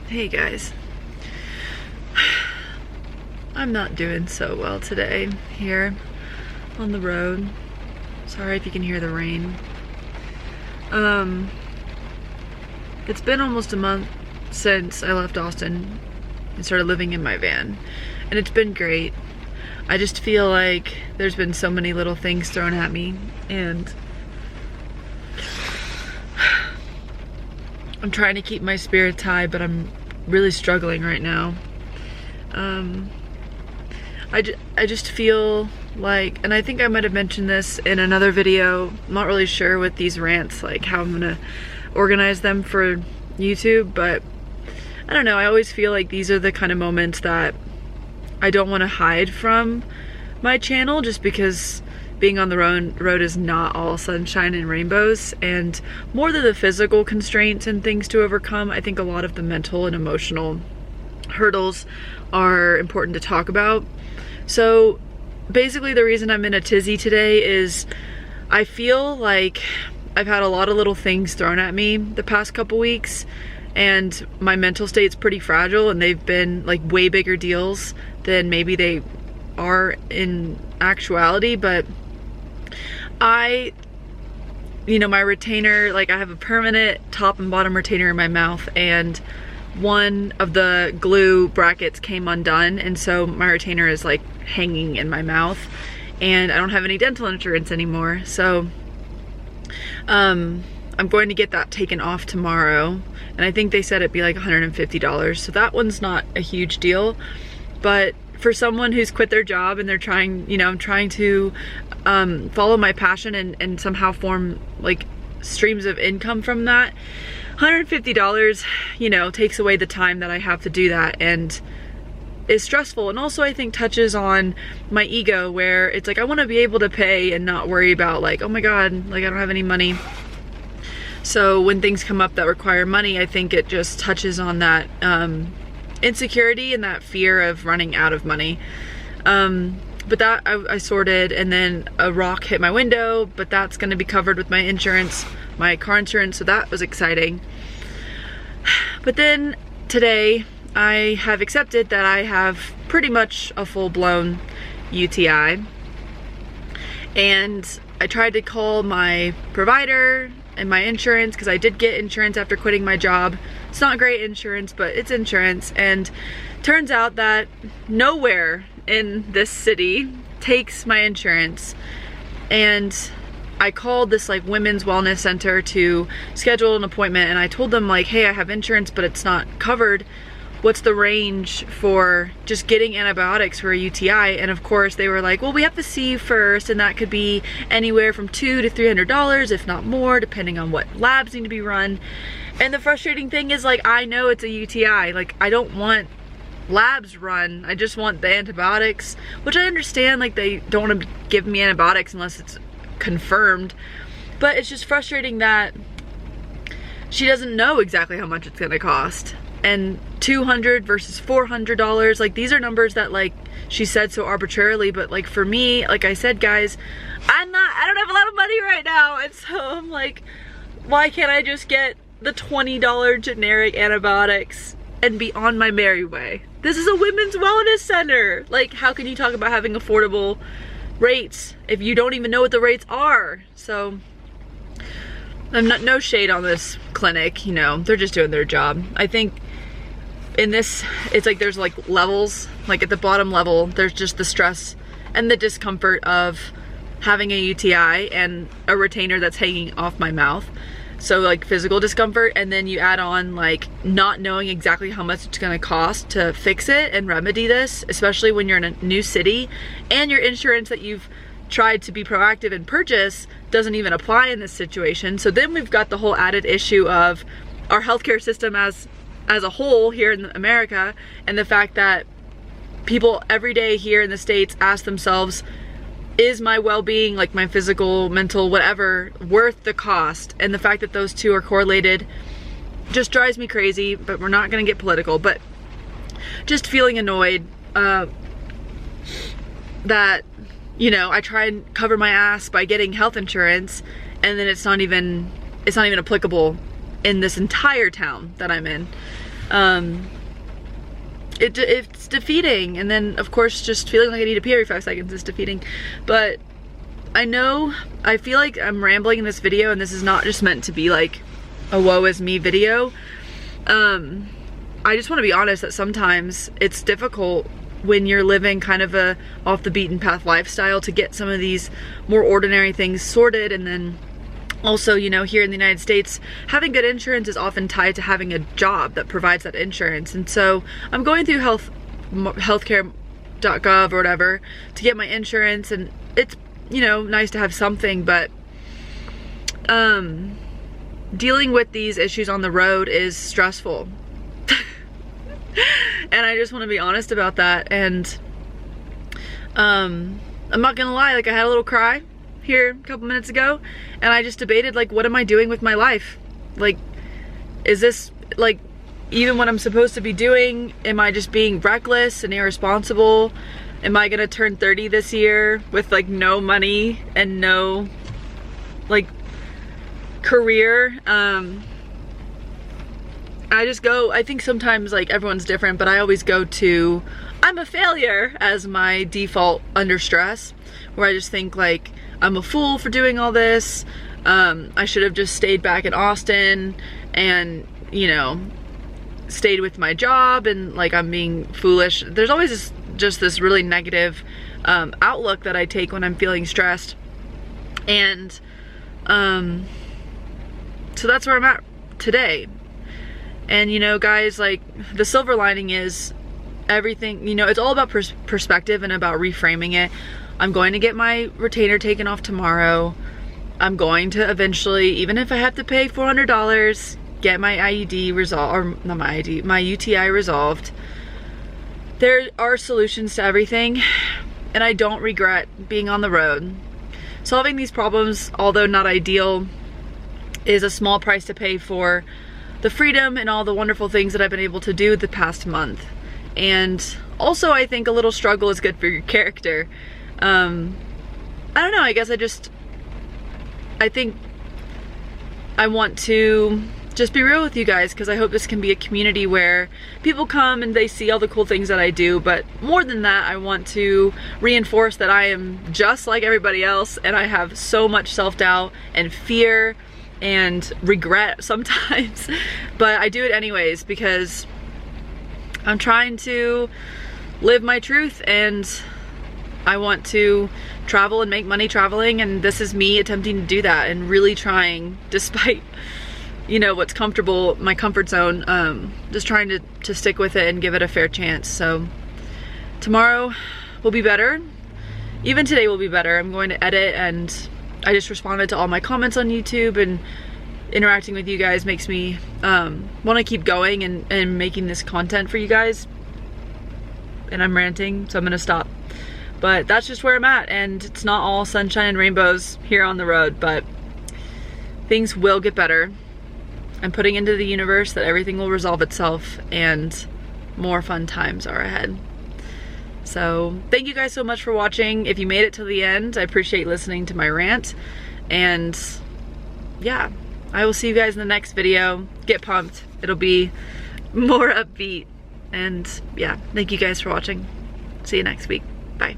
Hey guys, I'm not doing so well today here on the road. Sorry if you can hear the rain. It's been almost a month since I left Austin and started living in my van, and it's been great. I just feel like there's been so many little things thrown at me, and I'm trying to keep my spirits high, but I'm really struggling right now. I just feel like, and I think I might have mentioned this in another video, I'm not really sure with these rants, like how I'm gonna organize them for YouTube, but I don't know, I always feel like these are the kind of moments that I don't want to hide from my channel, just because being on the road is not all sunshine and rainbows, and more than the physical constraints and things to overcome, I think a lot of the mental and emotional hurdles are important to talk about. So basically the reason I'm in a tizzy today is I feel like I've had a lot of little things thrown at me the past couple weeks, and my mental state's pretty fragile, and they've been like way bigger deals than maybe they are in actuality. But my retainer, like I have a permanent top and bottom retainer in my mouth, and one of the glue brackets came undone, and so my retainer is like hanging in my mouth, and I don't have any dental insurance anymore. So I'm going to get that taken off tomorrow, and I think they said it'd be like $150, so that one's not a huge deal. But for someone who's quit their job and they're trying, I'm trying to follow my passion and somehow form like streams of income from that, $150, takes away the time that I have to do that, and is stressful. And also I think touches on my ego, where it's like I want to be able to pay and not worry about like, oh my god, like I don't have any money. So when things come up that require money, I think it just touches on that insecurity and that fear of running out of money. But that I sorted, and then a rock hit my window, but that's going to be covered with my insurance, my car insurance, so that was exciting. But then today I have accepted that I have pretty much a full-blown UTI, and I tried to call my provider and my insurance, because I did get insurance after quitting my job. It's not great insurance, but it's insurance, and turns out that nowhere in this city takes my insurance. And I called this like women's wellness center to schedule an appointment, and I told them like, hey, I have insurance but it's not covered. What's the range for just getting antibiotics for a UTI? And of course they were like, well, we have to see you first, and that could be anywhere from $200 to $300, if not more, depending on what labs need to be run. And the frustrating thing is, like, I know it's a UTI, like I don't want labs run, I just want the antibiotics, which I understand, like they don't want to give me antibiotics unless it's confirmed, but it's just frustrating that she doesn't know exactly how much it's gonna cost. And $200 versus $400, like these are numbers that like she said so arbitrarily, but like for me, like I said, guys, I don't have a lot of money right now, and so I'm like, why can't I just get the $20 generic antibiotics and be on my merry way? This is a women's wellness center. Like, how can you talk about having affordable rates if you don't even know what the rates are? So I'm not, no shade on this clinic, they're just doing their job. I think in this, it's like there's like levels, like at the bottom level, there's just the stress and the discomfort of having a UTI and a retainer that's hanging off my mouth. So like physical discomfort, and then you add on like not knowing exactly how much it's gonna cost to fix it and remedy this, especially when you're in a new city and your insurance that you've tried to be proactive and purchase doesn't even apply in this situation. So then we've got the whole added issue of our healthcare system as a whole here in America, and the fact that people every day here in the States ask themselves, is my well-being, like my physical, mental, whatever, worth the cost? And the fact that those two are correlated just drives me crazy, but we're not gonna get political. But just feeling annoyed that, I try and cover my ass by getting health insurance, and then it's not even applicable in this entire town that I'm in. It's defeating. And then of course just feeling like I need to pee every 5 seconds is defeating. But I feel like I'm rambling in this video, and this is not just meant to be like a woe is me video. I just want to be honest that sometimes it's difficult when you're living kind of a off the beaten path lifestyle to get some of these more ordinary things sorted. And then also, you know, here in the United States, having good insurance is often tied to having a job that provides that insurance. And so I'm going through healthcare.gov or whatever to get my insurance, and it's, you know, nice to have something, but dealing with these issues on the road is stressful. And I just want to be honest about that. And I'm not gonna lie, like I had a little cry here a couple minutes ago, and I just debated, like, what am I doing with my life? Like, is this, like, even what I'm supposed to be doing? Am I just being reckless and irresponsible? Am I gonna turn 30 this year with like no money and no like career? I think sometimes, like, everyone's different, but I always go to I'm a failure as my default under stress, where I just think like I'm a fool for doing all this. I should have just stayed back in Austin and, you know, stayed with my job, and like I'm being foolish. There's always just this really negative outlook that I take when I'm feeling stressed. And so that's where I'm at today. And you know, guys, like, the silver lining is everything, you know, it's all about perspective and about reframing it. I'm going to get my retainer taken off tomorrow. I'm going to eventually, even if I have to pay $400, get my IUD resolved, or not my IUD, my UTI resolved. There are solutions to everything, and I don't regret being on the road. Solving these problems, although not ideal, is a small price to pay for the freedom and all the wonderful things that I've been able to do the past month. And also, I think a little struggle is good for your character. I don't know, I guess I think I want to just be real with you guys, because I hope this can be a community where people come and they see all the cool things that I do. But more than that, I want to reinforce that I am just like everybody else, and I have so much self-doubt and fear and regret sometimes, but I do it anyways because I'm trying to live my truth, and I want to travel and make money traveling, and this is me attempting to do that and really trying, despite, you know, what's comfortable, my comfort zone, just trying to stick with it and give it a fair chance. So tomorrow will be better. Even today will be better. I'm going to edit, and I just responded to all my comments on YouTube, and interacting with you guys makes me want to keep going and making this content for you guys. And I'm ranting, so I'm gonna stop. But that's just where I'm at, and it's not all sunshine and rainbows here on the road, but things will get better. I'm putting into the universe that everything will resolve itself, and more fun times are ahead. So thank you guys so much for watching. If you made it till the end, I appreciate listening to my rant. And yeah, I will see you guys in the next video. Get pumped. It'll be more upbeat. And yeah, thank you guys for watching. See you next week. Bye.